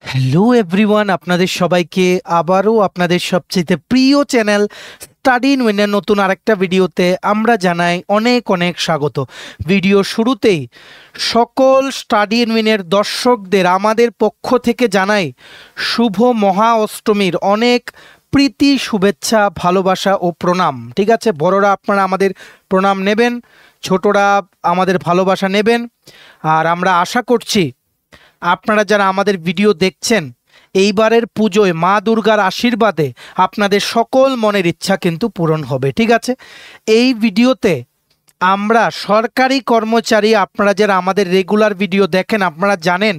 Hello everyone, আপনাদের সবাইকে আবারও আপনাদের সবচেয়ে প্রিয় চ্যানেল স্টাডি ইন উইনের নতুন আরেকটা ভিডিওতে আমরা জানাই অনেক অনেক স্বাগত। ভিডিও শুরুতেই সকল স্টাডি ইন উইনের দর্শকদের আমাদের পক্ষ থেকে জানাই শুভ মহা অষ্টমীর অনেক প্রীতি, শুভেচ্ছা, ভালোবাসা ও প্রণাম। ঠিক আছে, বড়রা আপনারা আমাদের প্রণাম নেবেন, ছোটরা আমাদের ভালোবাসা নেবেন। আর আমরা আশা করছি আপনারা যারা আমাদের ভিডিও দেখছেন এইবারের পুজোয় মা দুর্গার আশীর্বাদে আপনাদের সকল মনের ইচ্ছা কিন্তু পূরণ হবে। ঠিক আছে, এই ভিডিওতে আমরা সরকারি কর্মচারী, আপনারা যারা আমাদের রেগুলার ভিডিও দেখেন আপনারা জানেন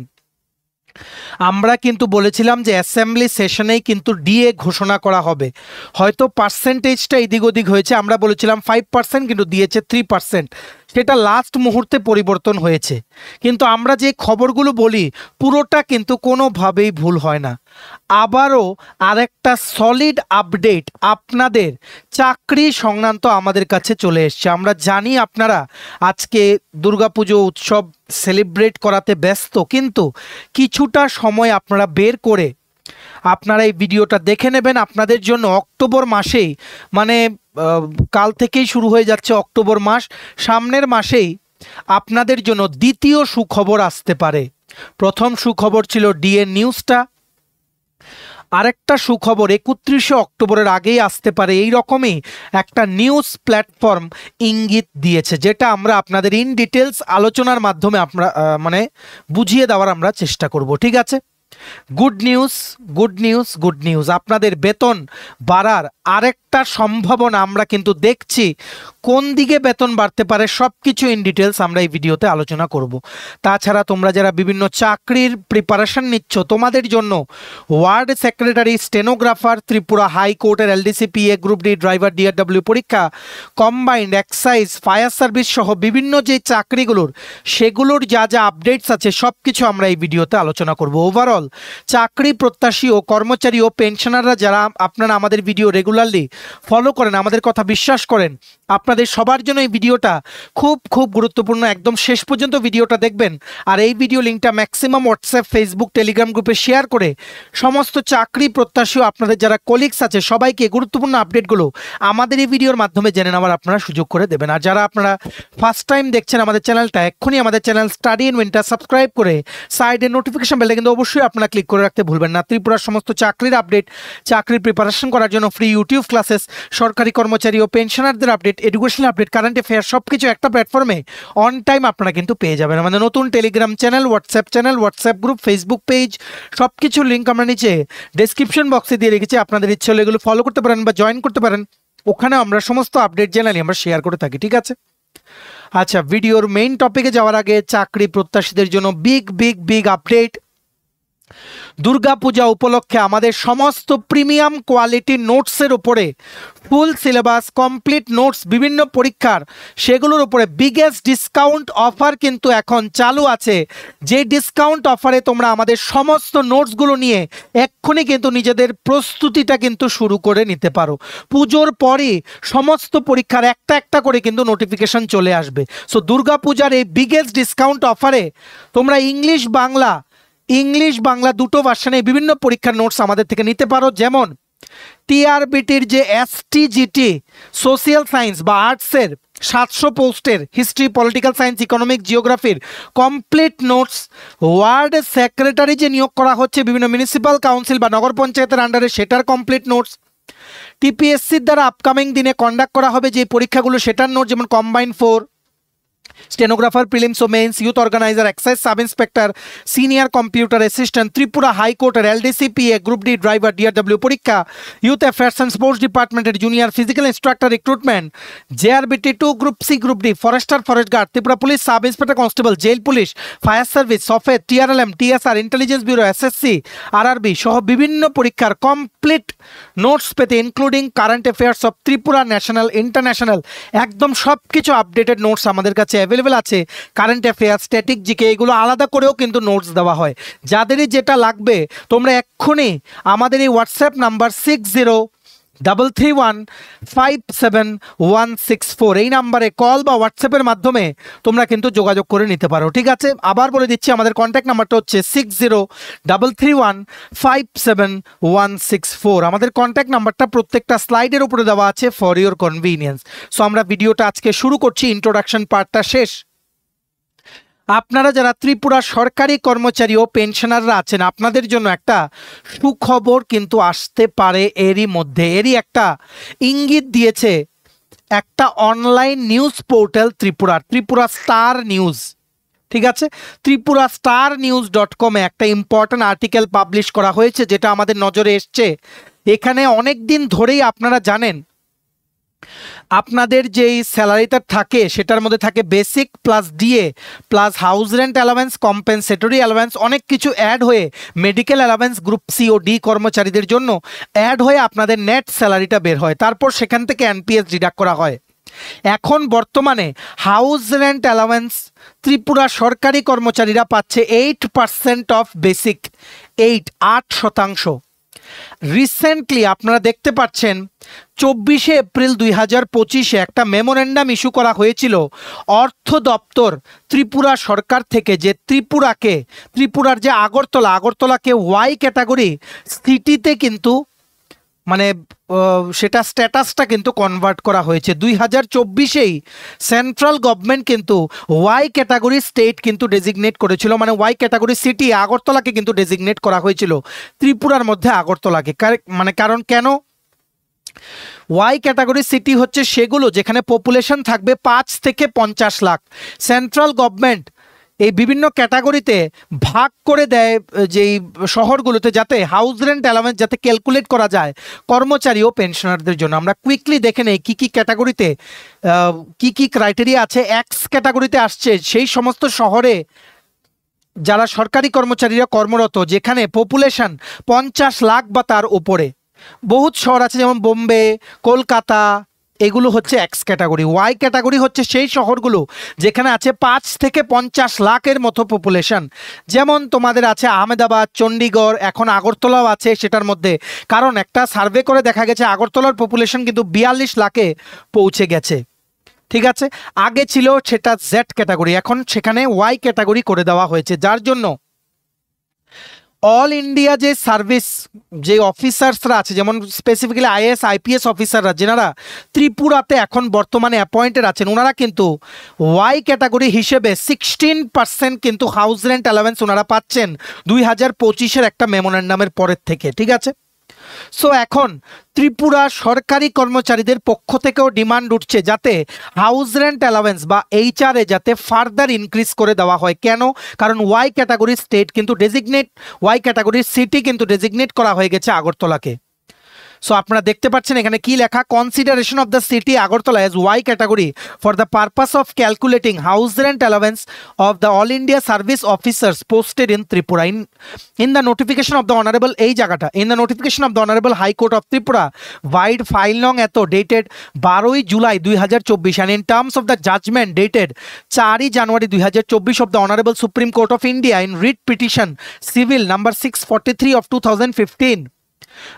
আমরা কিন্তু বলেছিলাম যে অ্যাসেম্বলি সেশনেই কিন্তু ডিএ ঘোষণা করা হবে। হয়তো পার্সেন্টেজটা এদিক ওদিক হয়েছে, আমরা বলেছিলাম 5% কিন্তু দিয়েছে 3%, সেটা লাস্ট মুহূর্তে পরিবর্তন হয়েছে। কিন্তু আমরা যে খবরগুলো বলি পুরোটা কিন্তু কোনোভাবেই ভুল হয় না। আবারও আরেকটা সলিড আপডেট আপনাদের চাকরি সংক্রান্ত আমাদের কাছে চলে এসছে। আমরা জানি আপনারা আজকে দুর্গাপুজো উৎসব সেলিব্রেট করাতে ব্যস্ত, কিন্তু কিছুটা সময় আপনারা বের করে আপনারা এই ভিডিওটা দেখে নেবেন। আপনাদের জন্য অক্টোবর মাসেই, মানে কাল থেকেই শুরু হয়ে যাচ্ছে অক্টোবর মাস, সামনের মাসেই আপনাদের জন্য দ্বিতীয় সুখবর আসতে পারে। প্রথম সুখবর ছিল ডিএ নিউজটা, আরেকটা সুখবর 31শে অক্টোবরের আগেই আসতে পারে, এই রকমই একটা নিউজ প্ল্যাটফর্ম ইঙ্গিত দিয়েছে, যেটা আমরা আপনাদের ইন ডিটেলস আলোচনার মাধ্যমে আমরা মানে বুঝিয়ে দেওয়ার আমরা চেষ্টা করব। ঠিক আছে, good news, good news, good news, আপনাদের বেতন বাড়ার আরেকটা সম্ভাবনা আমরা কিন্তু দেখছি। কোন দিকে বেতন বাড়তে পারে সব কিছু ইন ডিটেলস আমরা এই ভিডিওতে আলোচনা করব। তাছাড়া তোমরা যারা বিভিন্ন চাকরির প্রিপারেশন নিচ্ছ, তোমাদের জন্য ওয়ার্ড সেক্রেটারি, স্টেনোগ্রাফার, ত্রিপুরা হাইকোর্টের LDC PA group D, driver DRW পরীক্ষা, কম্বাইন্ড এক্সাইজ, ফায়ার সার্ভিস সহ বিভিন্ন যে চাকরিগুলোর সেগুলোর যা যা আপডেটস আছে সব কিছু আমরা এই ভিডিওতে আলোচনা করব। ওভারঅল চাকরি প্রত্যাশী ও কর্মচারী ও পেনশনাররা যারা আপনারা আমাদের ভিডিও রেগুলারলি ফলো করেন, আমাদের কথা বিশ্বাস করেন, আপনাদের সবার জন্য এই ভিডিওটা খুব খুব গুরুত্বপূর্ণ। একদম শেষ পর্যন্ত ভিডিওটা দেখবেন। আর এই ভিডিও লিঙ্কটা ম্যাক্সিমাম হোয়াটসঅ্যাপ, ফেসবুক, টেলিগ্রাম গ্রুপে শেয়ার করে সমস্ত চাকরি প্রত্যাশী ও আপনাদের যারা কলিগস আছে সবাইকে গুরুত্বপূর্ণ আপডেটগুলো আমাদের এই ভিডিওর মাধ্যমে জেনে নেওয়ার আপনারা সুযোগ করে দেবেন। আর যারা আপনারা ফার্স্ট টাইম দেখছেন আমাদের চ্যানেলটা, এক্ষুনি আমাদের চ্যানেল স্টাডি ইন উইনটা সাবস্ক্রাইব করে সাইডে নোটিফিকেশন বেলটা কিন্তু অবশ্যই আপনারা ক্লিক করে রাখতে ভুলবেন না। ত্রিপুরার সমস্ত চাকরির আপডেট, চাকরির প্রিপারেশন করার জন্য ফ্রি ইউটিউব ক্লাসেস, সরকারি কর্মচারী ও পেনশনারদের update, educational update, current affair সব কিছু একটা প্ল্যাটফর্মে অন টাইম আপনারা কিন্তু পেয়ে যাবেন। আমাদের নতুন Telegram channel, WhatsApp group, Facebook page সব কিছুর লিঙ্ক আমরা নিচে ডেসক্রিপশন বক্সে দিয়ে রেখেছি। আপনাদের ইচ্ছে হলে এগুলো ফলো করতে পারেন বা জয়েন করতে পারেন, ওখানে আমরা সমস্ত আপডেট জেনারেলি আমরা শেয়ার করে থাকি। ঠিক আছে, আচ্ছা, ভিডিওর মেইন টপিকে যাওয়ার আগে চাকরি প্রত্যাশীদের জন্য big big big update. Durga Puja উপলক্ষে আমাদের সমস্ত প্রিমিয়াম কোয়ালিটির নোটসের উপরে ফুল সিলেবাস, কমপ্লিট নোটস, বিভিন্ন পরীক্ষার সেগুলোর উপরে বিগেস্ট ডিসকাউন্ট অফার কিন্তু এখন চালু আছে। যে ডিসকাউন্ট অফারে তোমরা আমাদের সমস্ত নোটসগুলো নিয়ে এক্ষুনি কিন্তু নিজেদের প্রস্তুতিটা কিন্তু শুরু করে নিতে পারো। পুজোর পরে সমস্ত পরীক্ষার একটা একটা করে কিন্তু নোটিফিকেশন চলে আসবে। সো দুর্গাপূজার এই বিগেস্ট ডিসকাউন্ট অফারে তোমরা ইংলিশ বাংলা দুটো ভার্সনে বিভিন্ন পরীক্ষার নোটস আমাদের থেকে নিতে পারো। যেমন টিআরবিটির যে এসটিজিটি সোশিয়াল সায়েন্স বা আর্টসের 700 পোস্টের হিস্ট্রি, পলিটিক্যাল সায়েন্স, ইকোনমিক, জিওগ্রাফির কমপ্লিট নোটস, ওয়ার্ড সেক্রেটারি যে নিয়োগ করা হচ্ছে বিভিন্ন মিউনিসিপ্যাল কাউন্সিল বা নগর পঞ্চায়েতের আন্ডারে সেটার কমপ্লিট নোটস, টিপিএসসির দ্বারা আপকামিং দিনে কন্ডাক্ট করা হবে যে পরীক্ষাগুলো সেটার নোট, যেমন কম্বাইন 4, স্টেনোগ্রাফার, প্রিলিমস ও mains, youth organiser, excise sub inspector, senior computer assistant, Tripura হাইকোর্টের LDCPA group D, driver DRW পরীক্ষা, ইউথ অ্যাফেয়ার্স অ্যান্ড স্পোর্টস ডিপার্টমেন্টের junior physical instructor recruitment, JRBT 2 group C, group D, forester, forest guard, Tripura police sub inspector constable, jail police, fire service, সফেদ, TRLM, TSR, intelligence bureau, SSC, RRB সহ বিভিন্ন পরীক্ষার complete notes পেতে including current affairs of Tripura, national, international, একদম সব কিছু updated notes আমাদের কাছে অ্যাভেলেবেল আছে। কারেন্ট অ্যাফেয়ার, স্ট্যাটিক, জিকে এগুলো আলাদা করেও কিন্তু নোটস দেওয়া হয়। যাদেরই যেটা লাগবে তোমরা এক্ষুনি আমাদের এই হোয়াটসঅ্যাপ নাম্বার 33157164 এই নাম্বারে কল বা হোয়াটসঅ্যাপের মাধ্যমে তোমরা কিন্তু যোগাযোগ করে নিতে পারো। ঠিক আছে, আবার বলে দিচ্ছি, আমাদের কন্ট্যাক্ট নাম্বারটা হচ্ছে 6033157164। আমাদের কন্ট্যাক্ট নাম্বারটা প্রত্যেকটা স্লাইডের উপরে দেওয়া আছে ফর ইওর কনভিনিয়েন্স। সো আমরা ভিডিওটা আজকে শুরু করছি, ইন্ট্রোডাকশন পার্টটা শেষ। আপনারা যারা ত্রিপুরা সরকারি কর্মচারী ও পেনশনাররা আছেন, আপনাদের জন্য একটা সুখবর কিন্তু আসতে পারে এরই একটা ইঙ্গিত দিয়েছে একটা online news portal Tripura star news. ঠিক আছে, ত্রিপুরা স্টার নিউজ.com একটা ইম্পর্ট্যান্ট আর্টিকেল পাবলিশ করা হয়েছে, যেটা আমাদের নজরে এসছে। এখানে অনেক দিন ধরেই আপনারা জানেন আপনাদের যেই স্যালারিটা থাকে সেটার মধ্যে থাকে basic plus DA plus house rent allowance, compensatory allowance, অনেক কিছু অ্যাড হয়ে মেডিকেল অ্যালাওয়েন্স গ্রুপ সি ও ডি কর্মচারীদের জন্য অ্যাড হয়ে আপনাদের নেট স্যালারিটা বের হয়, তারপর সেখান থেকে এনপিএস ডিডাক্ট করা হয়। এখন বর্তমানে হাউস রেন্ট অ্যালাওয়েন্স ত্রিপুরা সরকারি কর্মচারীরা পাচ্ছে 8% অফ বেসিক, 8%। রিসেন্টলি আপনারা দেখতে পাচ্ছেন 24শে এপ্রিল 2025-এ একটা মেমোরেন্ডাম ইস্যু করা হয়েছিল অর্থ দপ্তর ত্রিপুরা সরকার থেকে, যে ত্রিপুরার যে আগরতলাকে ওয়াই ক্যাটাগরি সিটিতে কিন্তু মানে সেটা স্ট্যাটাসটা কিন্তু কনভার্ট করা হয়েছে। 2024-এই সেন্ট্রাল গভর্নমেন্ট কিন্তু ওয়াই ক্যাটাগরি স্টেট কিন্তু ডেজিগনেট করেছিল, মানে ওয়াই ক্যাটাগরি সিটি আগরতলাকে কিন্তু ডেজিগনেট করা হয়েছিল ত্রিপুরার মধ্যে আগরতলাকে। কারণ কেন? ওয়াই ক্যাটাগরি সিটি হচ্ছে সেগুলো যেখানে পপুলেশন থাকবে 5 থেকে 50 লাখ। সেন্ট্রাল গভর্নমেন্ট এই বিভিন্ন ক্যাটাগরিতে ভাগ করে দেয় যেই শহরগুলোতে, যাতে হাউস রেন্ট অ্যালাওয়েন্স যাতে ক্যালকুলেট করা যায় কর্মচারী ও পেনশনারদের জন্য। আমরা কুইকলি দেখে নেই কী ক্যাটাগরিতে কী ক্রাইটেরিয়া আছে। এক্স ক্যাটাগরিতে আসছে সেই সমস্ত শহরে যারা সরকারি কর্মচারীরা কর্মরত, যেখানে পপুলেশন 50 লাখ বা তার উপরে। বহুত শহর আছে যেমন বোম্বে, কলকাতা, এগুলো হচ্ছে এক্স ক্যাটাগরি। ওয়াই ক্যাটাগরি হচ্ছে সেই শহরগুলো যেখানে আছে 5 থেকে 50 লাখের মতো পপুলেশন, যেমন তোমাদের আছে আহমেদাবাদ, চণ্ডীগড়, এখন আগরতলাও আছে সেটার মধ্যে। কারণ একটা সার্ভে করে দেখা গেছে আগরতলার পপুলেশন কিন্তু 42 লাখে পৌঁছে গেছে। ঠিক আছে, আগে ছিল সেটা জেড ক্যাটাগরি, এখন সেখানে ওয়াই ক্যাটাগরি করে দেওয়া হয়েছে, যার জন্য অল ইন্ডিয়া যে সার্ভিস যে অফিসার্সরা আছে, যেমন স্পেসিফিক্যালি আইএএস আইপিএস অফিসাররা যেনারা ত্রিপুরাতে এখন বর্তমানে অ্যাপয়েন্টেড আছেন, ওনারা কিন্তু ওয়াই ক্যাটাগরি হিসেবে 16% কিন্তু হাউস রেন্ট অ্যালাওয়েন্স ওনারা পাচ্ছেন 2025-এর একটা মেমোরেন্ডামের পরের থেকে। ঠিক আছে, সো এখন ত্রিপুরা সরকারি কর্মচারীদের পক্ষ থেকেও ডিমান্ড উঠছে যাতে হাউস রেন্ট অ্যালাওয়েন্স বা এইচআরএ যাতে ফার্দার ইনক্রিজ করে দেওয়া হয়। কেন? কারণ ওয়াই ক্যাটাগরি স্টেট কিন্তু ওয়াই ক্যাটাগরির সিটি কিন্তু ডেজিগনেট করা হয়ে গেছে আগরতলাকে। সো আপনারা দেখতে পাচ্ছেন এখানে কি লেখা, consideration of the city Agartala as Y category for the purpose of calculating house rent allowance of the all India service officers posted in Tripura in the notification of the honourable, এই জায়গাটা in the notification of the honourable high court of Tripura vide file নং এত dated 12ই July 2024 and in terms of the judgment dated 4ই January 2024 of the honourable supreme court of India in writ petition civil number 643 of 2015.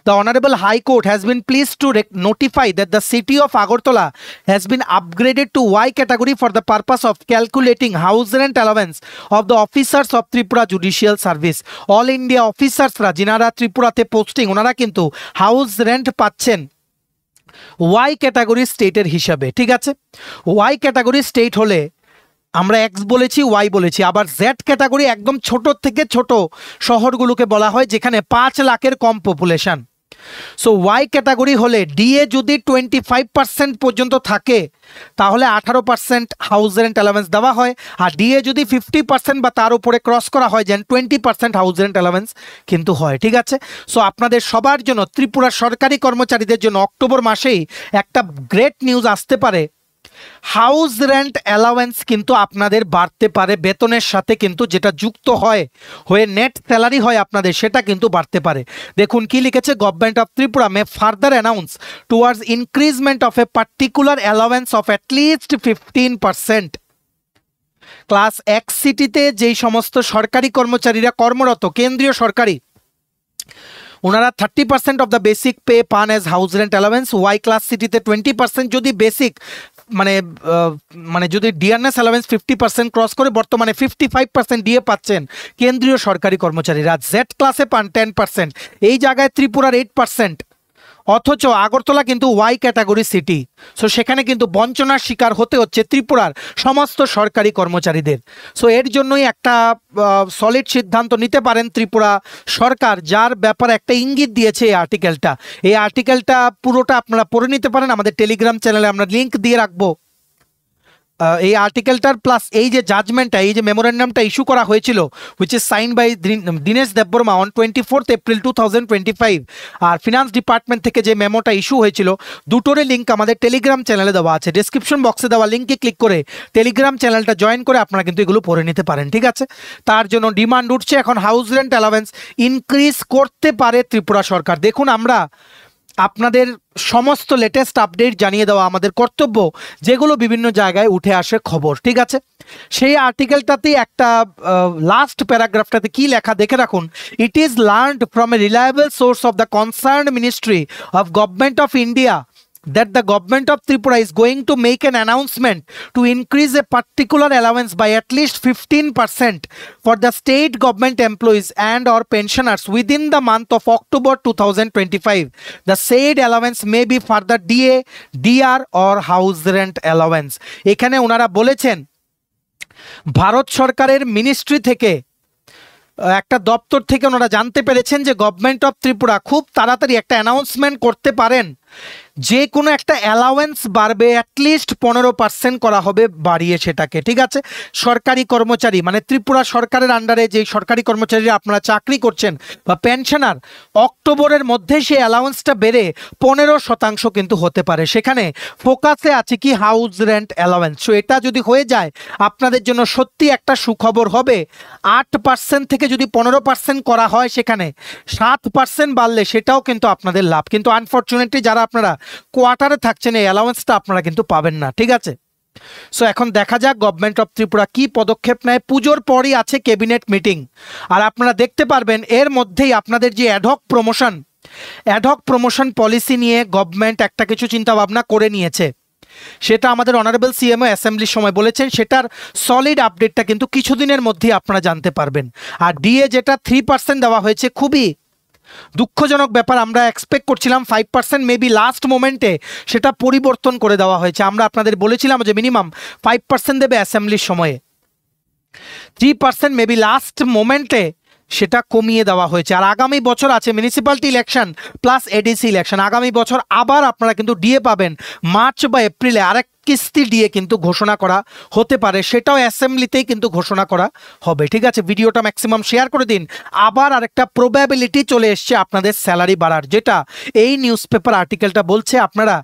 The Honorable High Court has been pleased to notify that the city of Agartala has been upgraded to Y category for the purpose of calculating house rent allowance of the officers of Tripura Judicial Service. All India officers ra jinara Tripurate posting onara kintu house rent পাচ্ছেন Y category স্টেটের হিসাবে। ঠিক আছে, Y category state হলে আমরা x বলেছি, Y বলেছি, আবার জেড ক্যাটাগরি একদম ছোট থেকে ছোট শহরগুলোকে বলা হয় যেখানে 5 লাখের কম পপুলেশন। সো ওয়াই ক্যাটাগরি হলে ডিএ যদি 25% পর্যন্ত থাকে তাহলে 18% হাউস রেন্ট অ্যালাওয়েন্স দেওয়া হয়, আর ডিএ যদি 50% বা তার উপরে ক্রস করা হয় যেন 20% হাউস রেন্ট অ্যালাওয়েন্স কিন্তু হয়। ঠিক আছে, সো আপনাদের সবার জন্য ত্রিপুরা সরকারি কর্মচারীদের জন্য অক্টোবর মাসেই একটা গ্রেট নিউজ আসতে পারে। হাউস রেন্ট অ্যালাওয়েন্স কিন্তু আপনাদের বাড়তে পারে, বেতনের সাথে কিন্তু যেটা যুক্ত হয়ে নেট স্যালারি হয় আপনাদের, সেটা কিন্তু বাড়তে পারে। দেখুন কি লিখেছে, government of Tripura may further announce towards increment of a particular allowance of at least 15%। Class X সিটিতে যেই সমস্ত সরকারি কর্মচারীরা কর্মরত কেন্দ্রীয় সরকারি, ওনারা 30% অফ দ্য বেসিক পে পান as house rent allowance. Y class সিটিতে 20% যদি বেসিক মানে যদি ডিআরএস অ্যালাওয়েন্স 50% ক্রস করে বর্তমানে 55% ডিএ পাচ্ছেন কেন্দ্রীয় সরকারি কর্মচারীরা। জেড ক্লাসে পান 10%, এই জায়গায় ত্রিপুরার 8%। অথচ আগরতলা কিন্তু ওয়াই ক্যাটাগরি সিটি, সো সেখানে কিন্তু বঞ্চনার শিকার হতে হচ্ছে ত্রিপুরার সমস্ত সরকারি কর্মচারীদের। সো এর জন্যই একটা সলিড সিদ্ধান্ত নিতে পারেন ত্রিপুরা সরকার, যার ব্যাপারে একটা ইঙ্গিত দিয়েছে এই আর্টিকেলটা। এই আর্টিকেলটা পুরোটা আপনারা পড়ে নিতে পারেন, আমাদের টেলিগ্রাম চ্যানেলে আমরা লিঙ্ক দিয়ে রাখবো। এই আর্টিকেলটার প্লাস এই যে জাজমেন্টটা, এই যে মেমোরেন্ডামটা ইস্যু করা হয়েছিল, which is sign by Dinesh Debbarma on 24 April 2025, আর ফিনান্স ডিপার্টমেন্ট থেকে যে মেমোটা ইস্যু হয়েছিল, দুটোরই লিঙ্ক আমাদের টেলিগ্রাম চ্যানেলে দেওয়া আছে। ডেসক্রিপশন বক্সে দেওয়া লিঙ্কে ক্লিক করে টেলিগ্রাম চ্যানেলটা জয়েন করে আপনারা কিন্তু এগুলো পড়ে নিতে পারেন, ঠিক আছে। তার জন্য ডিমান্ড উঠছে এখন হাউস রেন্ট অ্যালাওয়েন্স ইনক্রিজ করতে পারে ত্রিপুরা সরকার। দেখুন, আমরা আপনাদের সমস্ত লেটেস্ট আপডেট জানিয়ে দেওয়া আমাদের কর্তব্য, যেগুলো বিভিন্ন জায়গায় উঠে আসে খবর, ঠিক আছে। সেই আর্টিকেলটাতে একটা লাস্ট প্যারাগ্রাফটাতে কি লেখা দেখে রাখুন। It is learned from a reliable source of the concerned ministry of government of India that the government of Tripura is going to make an announcement to increase a particular allowance by at least 15% for the state government employees and or pensioners within the month of October 2025. The said allowance may be further DA, DR or house rent allowance. এখানে ওনারা বলেছেন ভারত সরকারের ministry থেকে, একটা দপ্তর থেকে ওনারা জানতে পেরেছেন যে গভর্নমেন্ট অফ ত্রিপুরা খুব তাড়াতাড়ি একটা অ্যানাউন্সমেন্ট করতে পারেন, যে কোনো একটা অ্যালাওয়েন্স বাড়বে, অ্যাটলিস্ট 15% করা হবে বাড়িয়ে সেটাকে, ঠিক আছে। সরকারি কর্মচারী মানে ত্রিপুরা সরকারের আন্ডারে যে সরকারি কর্মচারীরা আপনারা চাকরি করছেন বা পেনশনার, অক্টোবরের মধ্যে সেই অ্যালাওয়েন্সটা বেড়ে 15% কিন্তু হতে পারে। সেখানে ফোকাসে আছে কি হাউস রেন্ট অ্যালাওয়েন্স। সো এটা যদি হয়ে যায় আপনাদের জন্য সত্যি একটা সুখবর হবে। 8% থেকে যদি 15% করা হয়, সেখানে 7% বাড়লে সেটাও কিন্তু আপনাদের লাভ। কিন্তু আনফর্চুনেটলি যারা আপনারা কোয়ার্টারে থাকছেন, এই অ্যালাওয়েন্সটা আপনারা কিন্তু পাবেন না, ঠিক আছে। সো এখন দেখা যাক গভর্নমেন্ট অফ ত্রিপুরা কি পদক্ষেপ নেয়। পুজোর পরই আছে ক্যাবিনেট মিটিং, আর আপনারা দেখতে পারবেন এর মধ্যেই আপনাদের যে অ্যাডহক প্রমোশন পলিসি নিয়ে গভর্নমেন্ট একটা কিছু চিন্তা ভাবনা করে নিয়েছে। সেটা আমাদের অনারেবল সিএমও অ্যাসেম্বলির সময় বলেছেন, সেটার সলিড আপডেটটা কিন্তু কিছুদিনের মধ্যেই আপনারা জানতে পারবেন। আর ডিএ যেটা 3% দেওয়া হয়েছে, খুবই দুঃখজনক ব্যাপার। আমরা এক্সপেক্ট করছিলাম 5%, মেবি লাস্ট মোমেন্টে সেটা পরিবর্তন করে দেওয়া হয়েছে। আমরা আপনাদের বলেছিলাম যে মিনিমাম 5% দেবে অ্যাসেম্বলির সময়ে, 3% মেবি লাস্ট মোমেন্টে সেটা কমিয়ে দেওয়া হয়েছে। আর আগামী বছর আছে municipality election plus ADC election. আগামী বছর আবার আপনারা কিন্তু ডিএ পাবেন, মার্চ বা এপ্রিলে আরেক কিস্তি ডিএ কিন্তু ঘোষণা করা হতে পারে, সেটাও অ্যাসেম্বলিতেই কিন্তু ঘোষণা করা হবে, ঠিক আছে। ভিডিওটা ম্যাক্সিমাম শেয়ার করে দিন। আবার আরেকটা প্রবাবিলিটি চলে এসছে আপনাদের স্যালারি বাড়ার, যেটা এই নিউজ পেপার আর্টিকেলটা বলছে। আপনারা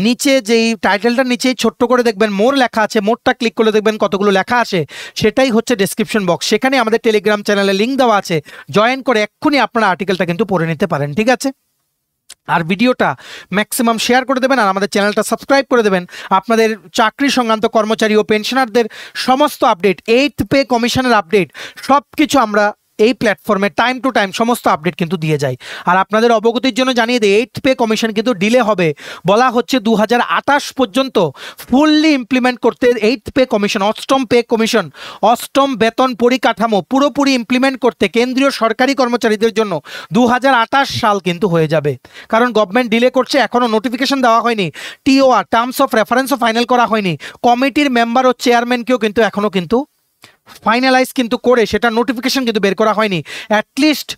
নিচে যেই টাইটেলটার নিচেই ছোট্ট করে দেখবেন মোর লেখা আছে, মোরটা ক্লিক করে দেখবেন কতগুলো লেখা আসে, সেটাই হচ্ছে ডেসক্রিপশন বক্স। সেখানে আমাদের টেলিগ্রাম চ্যানেলে লিঙ্ক দেওয়া আছে, জয়েন করে এক্ষুনি আপনারা আর্টিকেলটা কিন্তু পড়ে নিতে পারেন, ঠিক আছে। আর ভিডিওটা ম্যাক্সিমাম শেয়ার করে দেবেন, আর আমাদের চ্যানেলটা সাবস্ক্রাইব করে দেবেন। আপনাদের চাকরি সংক্রান্ত কর্মচারী ও পেনশনারদের সমস্ত আপডেট, 8th পে কমিশনের আপডেট, সব কিছু আমরা এই প্ল্যাটফর্মে টাইম টু টাইম সমস্ত আপডেট কিন্তু দিয়ে যাই। আর আপনাদের অবগতির জন্য জানিয়ে দিই, 8th পে কমিশন কিন্তু ডিলে হবে, বলা হচ্ছে 2028 পর্যন্ত ফুললি ইমপ্লিমেন্ট করতে। 8th পে কমিশন, অষ্টম পে কমিশন, অষ্টম বেতন পরিকাঠামো পুরোপুরি ইমপ্লিমেন্ট করতে কেন্দ্রীয় সরকারি কর্মচারীদের জন্য 2028 সাল কিন্তু হয়ে যাবে। কারণ গভর্নমেন্ট ডিলে করছে, এখনও নোটিফিকেশন দেওয়া হয়নি, টিওআর টার্মস অফ রেফারেন্সও ফাইনাল করা হয়নি, কমিটির মেম্বার ও চেয়ারম্যানকেও কিন্তু এখনও কিন্তু ফাইনালাইজ কিন্তু করে সেটা নোটিফিকেশন কিন্তু বের করা হয়নি। অ্যাটলিস্ট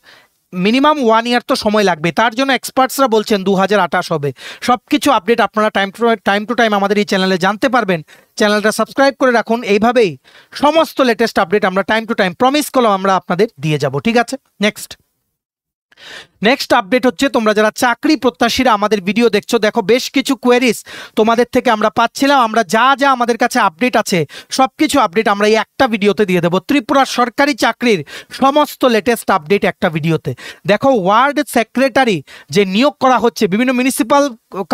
মিনিমাম 1 ইয়ার তো সময় লাগবে। তার জন্য এক্সপার্টসরা বলছেন 2028 হবে। সব কিছু আপডেট আপনারা টাইম টু টাইম আমাদের এই চ্যানেলে জানতে পারবেন। চ্যানেলটা সাবস্ক্রাইব করে রাখুন, এইভাবেই সমস্ত লেটেস্ট আপডেট আমরা টাইম টু টাইম প্রমিস করলাম আমরা আপনাদের দিয়ে যাব, ঠিক আছে। নেক্সট আপডেট হচ্ছে, তোমরা যারা চাকরি প্রত্যাশীরা আমাদের ভিডিও দেখছো, দেখো বেশ কিছু কোয়েরিজ তোমাদের থেকে আমরা পাচ্ছিলাম। আমরা যা আমাদের কাছে আপডেট আছে সব কিছু আপডেট আমরা এই একটা ভিডিওতে দিয়ে দেবো। ত্রিপুরা সরকারি চাকরির সমস্ত লেটেস্ট আপডেট একটা ভিডিওতে। দেখো, ওয়ার্ড সেক্রেটারি যে নিয়োগ করা হচ্ছে বিভিন্ন মিউনিসিপ্যাল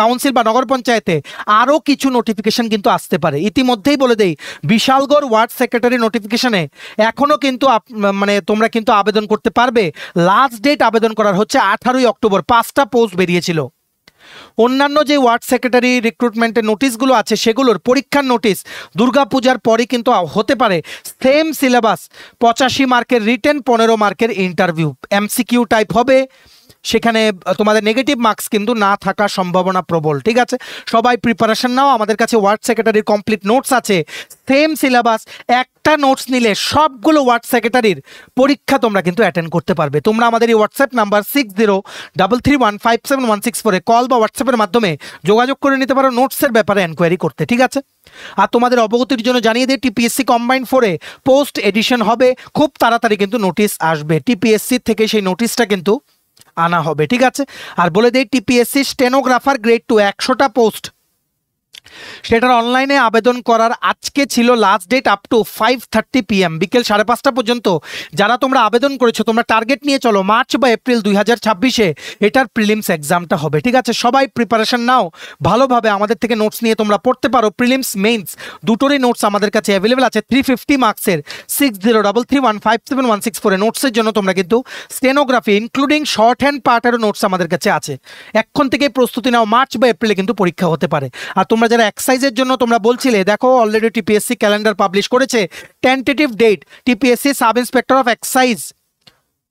কাউন্সিল বা নগর পঞ্চায়েতে, আরও কিছু নোটিফিকেশন কিন্তু আসতে পারে। ইতিমধ্যেই বলে দেই, বিশালগড় ওয়ার্ড সেক্রেটারি নোটিফিকেশনে এখনও কিন্তু মানে তোমরা কিন্তু আবেদন করতে পারবে। লাস্ট ডেট আবেদন করার হচ্ছে হচ্ছে 18ই অক্টোবর 5টা পোস্ট বেরিয়েছিল। অন্যান্য যে ওয়ার্ড সেক্রেটারি রিক্রুটমেন্টের নোটিশগুলো আছে সেগুলোর পরীক্ষার নোটিশ দুর্গাপূজার পরে কিন্তু হতে পারে। সেম সিলেবাস, 85 মার্কের রিটেন, 15 মার্কের ইন্টারভিউ, এমসিকিউ টাইপ হবে। সেখানে তোমাদের নেগেটিভ মার্কস কিন্তু না থাকার সম্ভাবনা প্রবল। ঠিক আছে, সবাই প্রিপারেশন নাও। আমাদের কাছে ওয়ার্ড সেক্রেটারির কমপ্লিট নোটস আছে, সেম সিলেবাস। একটা নোটস নিলে সবগুলো ওয়ার্ড সেক্রেটারির পরীক্ষা তোমরা কিন্তু অ্যাটেন্ড করতে পারবে। তোমরা আমাদের এই হোয়াটসঅ্যাপ নাম্বার 6033157164 কল বা হোয়াটসঅ্যাপের মাধ্যমে যোগাযোগ করে নিতে পারো নোটসের ব্যাপারে এনকোয়ারি করতে। ঠিক আছে, আর তোমাদের অবগতির জন্য জানিয়ে দিই, টিপিএসসি কম্বাইন্ড 4-এ পোস্ট এডিশন হবে, খুব তাড়াতাড়ি কিন্তু নোটিশ আসবে। টিপিএসসি থেকে সেই নোটিশটা কিন্তু আনা হবে। ঠিক আছে, আর বলে দেই টিপিএসসি স্টেনোগ্রাফার গ্রেড 2 100টা পোস্ট, সেটার অনলাইনে আবেদন করার আজকে ছিল last date up to 5:30 PM, বিকেল 5:30 পর্যন্ত। যারা তোমরা আবেদন করেছো তোমরা টার্গেট নিয়ে চলো, মার্চ বা এপ্রিল 2026-এ এটার প্রিলিমস এক্সামটা হবে। ঠিক আছে, সবাই প্রিপারেশন নাও ভালোভাবে, আমাদের থেকে নোটস নিয়ে তোমরা পড়তে পারো। প্রিলিমস মেইনস দুটোরই নোটস আমাদের কাছে অ্যাভেলেবেল আছে। 350 মার্কসের 6033157164 নোটসের জন্য তোমরা কিন্তু স্টেনোগ্রাফি ইনক্লুডিং শর্ট হ্যান্ড পার্টেরও নোটস আমাদের কাছে আছে। এখন থেকে প্রস্তুতি নাও, মার্চ বা এপ্রিলে কিন্তু পরীক্ষা হতে পারে। আর তোমরা যারা এক্সাইজের জন্য তোমরা বলছিলে, দেখো অলরেডি টিপিএসসি ক্যালেন্ডার পাবলিশ করেছে। Tentative date TPSC sub inspector of excise,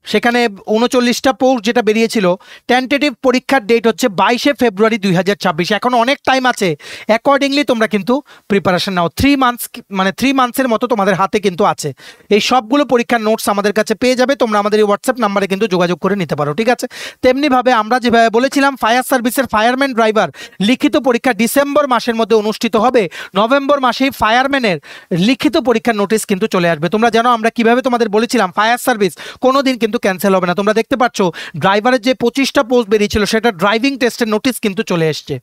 সেখানে 39টা পোস্ট যেটা বেরিয়েছিল, টেন্টেটিভ পরীক্ষার ডেট হচ্ছে 22শে ফেব্রুয়ারি 2026। এখন অনেক টাইম আছে, অ্যাকর্ডিংলি তোমরা কিন্তু প্রিপারেশন নাও। 3 মান্থস, মানে 3 মান্থসের মতো তোমাদের হাতে কিন্তু আছে। এই সবগুলো পরীক্ষার নোটস আমাদের কাছে পেয়ে যাবে, তোমরা আমাদের এই হোয়াটসঅ্যাপ নাম্বারে কিন্তু যোগাযোগ করে নিতে পারো। ঠিক আছে, তেমনিভাবে আমরা যেভাবে বলেছিলাম ফায়ার সার্ভিসের ফায়ারম্যান ড্রাইভার লিখিত পরীক্ষা ডিসেম্বর মাসের মধ্যে অনুষ্ঠিত হবে, নভেম্বর মাসেই ফায়ারম্যানের লিখিত পরীক্ষার নোটিশ কিন্তু চলে আসবে। তোমরা জানো আমরা কিভাবে তোমাদের বলেছিলাম ফায়ার সার্ভিস কোনোদিন কিন্তু ক্যান্সেল হবে না। তোমরা দেখতে পাচ্ছ ড্রাইভারের যে 25টা পোস্ট বেরিয়েছিল সেটা ড্রাইভিং টেস্টের নোটিশ কিন্তু চলে এসছে।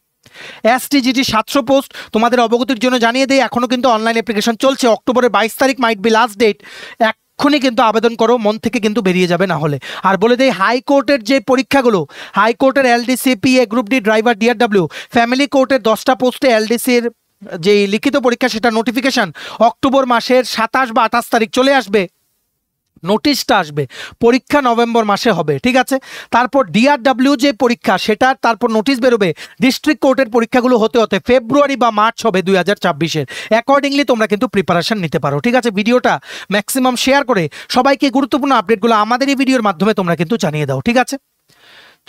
এসটিজিটি 700 পোস্ট, তোমাদের অবগতির জন্য জানিয়ে দেই এখনো কিন্তু অনলাইন অ্যাপ্লিকেশন চলছে। অক্টোবরের 22 তারিখ মাইট বি লাস্ট ডেট, এক্ষুনি কিন্তু আবেদন করো, মন থেকে কিন্তু বেরিয়ে যাবে না হলে। আর বলে দেই হাইকোর্টের যে পরীক্ষাগুলো, হাইকোর্টের LDC PA group D driver DRW, family কোর্টের 10টা পোস্টে এলডিসির যে লিখিত পরীক্ষা সেটা নোটিফিকেশন অক্টোবর মাসের 27 বা 28 তারিখ চলে আসবে, নোটিশটা আসবে, পরীক্ষা নভেম্বর মাসে হবে। ঠিক আছে, তারপর ডিআরডব্লিউ যে পরীক্ষা সেটার তারপর নোটিশ বেরোবে। ডিস্ট্রিক্ট কোর্টের পরীক্ষাগুলো হতে হতে ফেব্রুয়ারি বা মার্চ হবে 2026-এর। অ্যাকর্ডিংলি তোমরা কিন্তু প্রিপারেশন নিতে পারো। ঠিক আছে, ভিডিওটা ম্যাক্সিমাম শেয়ার করে সবাইকে গুরুত্বপূর্ণ আপডেটগুলো আমাদের এই ভিডিওর মাধ্যমে তোমরা কিন্তু জানিয়ে দাও। ঠিক আছে,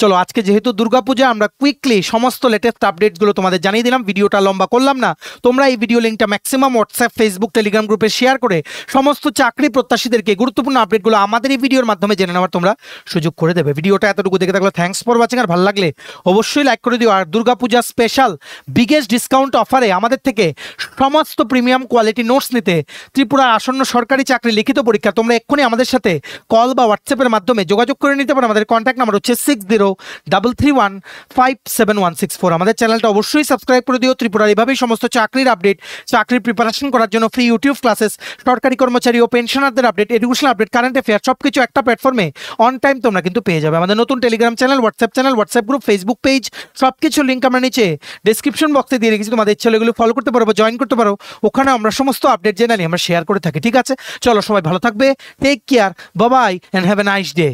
চলো আজকে যেহেতু দুর্গাপূজা আমরা কুইকলি সমস্ত লেটেস্ট আপডেটসগুলো তোমাদের জানিয়ে দিলাম, ভিডিওটা লম্বা করলাম না। তোমরা এই ভিডিও লিঙ্কটা ম্যাক্সিমাম হোয়াটসঅ্যাপ, ফেসবুক, টেলিগ্রাম গ্রুপে শেয়ার করে সমস্ত চাকরি প্রত্যাশীদেরকে গুরুত্বপূর্ণ আপডেটগুলো আমাদের এই ভিডিওর মাধ্যমে জেনে নেওয়ার তোমরা সুযোগ করে দেবে। ভিডিওটা এতটুকু দেখে থাকলে থ্যাঙ্কস ফর ওয়াচিং, আর ভালো লাগলে অবশ্যই লাইক করে দিও। আর দুর্গাপূজা স্পেশাল বিগেস্ট ডিসকাউন্ট অফারে আমাদের থেকে সমস্ত প্রিমিয়াম কোয়ালিটি নোটস নিতে, ত্রিপুরার আসন্ন সরকারি চাকরি লিখিত পরীক্ষা, তোমরা এক্ষুনি আমাদের সাথে কল বা হোয়াটসঅ্যাপের মাধ্যমে যোগাযোগ করে নিতে পারো। আমাদের কন্ট্যাক্ট নাম্বার হচ্ছে 6033157164। আমাদের চ্যানেলটা অবশ্যই সাবস্ক্রাইব করে দিও। ত্রিপুরার এভাবেই সমস্ত চাকরির আপডেট, চাকরির প্রিপারেশন করার জন্য ফ্রি ইউটিউব ক্লাসেস, সরকারি কর্মচারী ও পেনশনারদের update, educational update, current affair সবকিছু একটা প্ল্যাটফর্মে অন টাইম তোমরা কিন্তু পেয়ে যাবে। আমাদের নতুন Telegram channel, WhatsApp group, Facebook page, সবকিছু লিঙ্ক আমরা নিচে ডেসক্রিপশন বক্সে দিয়ে রেখেছি। তোমাদের ইচ্ছা এগুলো ফলো করতে পারো বা জয়েন করতে পারো, ওখানে আমরা সমস্ত আপডেট জেনারেলি আমরা শেয়ার করে থাকি। ঠিক আছে, চলো সবাই ভালো থাকবে, take care, bye bye and have a nice day.